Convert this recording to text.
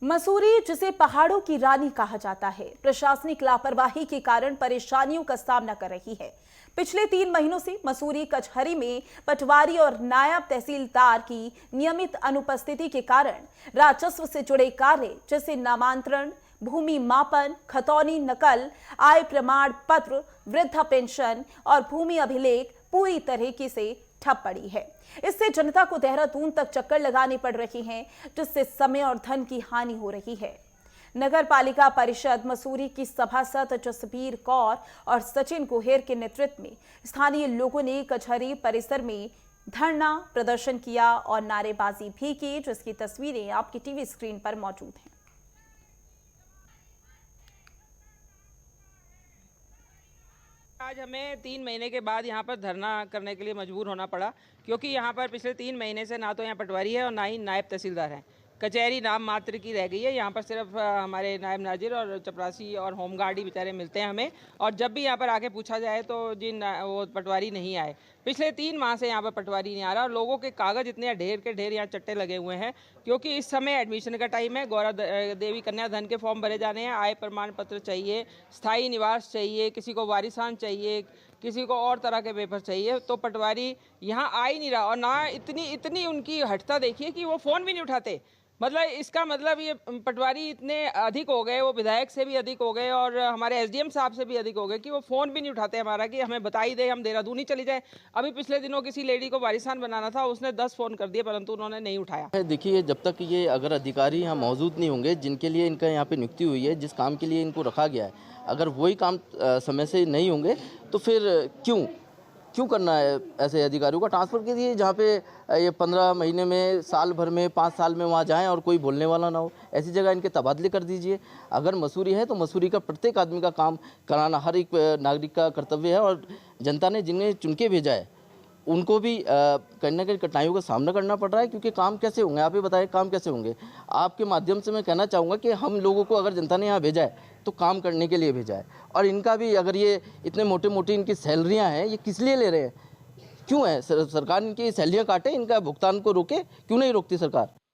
मसूरी, जिसे पहाड़ों की रानी कहा जाता है, प्रशासनिक लापरवाही के कारण परेशानियों का सामना कर रही है। पिछले 3 महीनों से मसूरी कचहरी में पटवारी और नायब तहसीलदार की नियमित अनुपस्थिति के कारण राजस्व से जुड़े कार्य जैसे नामांतरण, भूमि मापन, खतौनी नकल, आय प्रमाण पत्र, वृद्धा पेंशन और भूमि अभिलेख पूरी तरीके से ठप पड़ी है। इससे जनता को देहरादून तक चक्कर लगाने पड़ रही हैं, जिससे समय और धन की हानि हो रही है। नगर पालिका परिषद मसूरी की सभासद जसबीर कौर और सचिन गोहेर के नेतृत्व में स्थानीय लोगों ने कचहरी परिसर में धरना प्रदर्शन किया और नारेबाजी भी की, जिसकी तस्वीरें आपकी टीवी स्क्रीन पर मौजूद हैं। आज हमें 3 महीने के बाद यहाँ पर धरना करने के लिए मजबूर होना पड़ा, क्योंकि यहाँ पर पिछले 3 महीने से ना तो यहाँ पटवारी है और ना ही नायब तहसीलदार है। कचहरी नाम मात्र की रह गई है। यहाँ पर सिर्फ हमारे नायब नाजिर और चपरासी और होमगार्ड ही बेचारे मिलते हैं हमें, और जब भी यहाँ पर आके पूछा जाए तो वो पटवारी नहीं आए। पिछले 3 माह से यहाँ पर पटवारी नहीं आ रहा और लोगों के कागज़ इतने ढेर के ढेर यहाँ चट्टे लगे हुए हैं, क्योंकि इस समय एडमिशन का टाइम है। गौरा देवी कन्या धन के फॉर्म भरे जाने हैं, आय प्रमाण पत्र चाहिए, स्थायी निवास चाहिए, किसी को वारिसान चाहिए, किसी को और तरह के पेपर चाहिए। तो पटवारी यहाँ आ ही नहीं रहा, और ना इतनी उनकी हठता देखिए कि वो फ़ोन भी नहीं उठाते। मतलब इसका मतलब ये पटवारी इतने अधिक हो गए, वो विधायक से भी अधिक हो गए और हमारे एसडीएम साहब से भी अधिक हो गए कि वो फ़ोन भी नहीं उठाते हमारा कि हमें बता ही दे, हम देहरादून ही चली जाए। अभी पिछले दिनों किसी लेडी को वारिसान बनाना था, उसने 10 फ़ोन कर दिए, परंतु उन्होंने नहीं उठाया। देखिए, जब तक ये अगर अधिकारी यहाँ मौजूद नहीं होंगे जिनके लिए इनका यहाँ पे नियुक्ति हुई है, जिस काम के लिए इनको रखा गया है, अगर वही काम समय से नहीं होंगे तो फिर क्यों करना है ऐसे अधिकारियों का ट्रांसफ़र कीजिए, जहाँ पे ये 15 महीने में, साल भर में, 5 साल में वहाँ जाएं और कोई बोलने वाला ना हो। ऐसी जगह इनके तबादले कर दीजिए। अगर मसूरी है तो मसूरी का प्रत्येक आदमी का काम कराना हर एक नागरिक का कर्तव्य है, और जनता ने जिन्हें चुन के भेजा है उनको भी कहीं ना कहीं कठिनाइयों का सामना करना पड़ रहा है, क्योंकि काम कैसे होंगे, आप ही बताएं काम कैसे होंगे। आपके माध्यम से मैं कहना चाहूँगा कि हम लोगों को अगर जनता ने यहाँ भेजा है तो काम करने के लिए भेजा है, और इनका भी अगर ये इतने मोटे इनकी सैलरियाँ हैं, ये किस लिए ले रहे हैं, क्यों है सरकार इनकी सैलरियाँ काटे, इनका भुगतान को रोके, क्यों नहीं रोकती सरकार।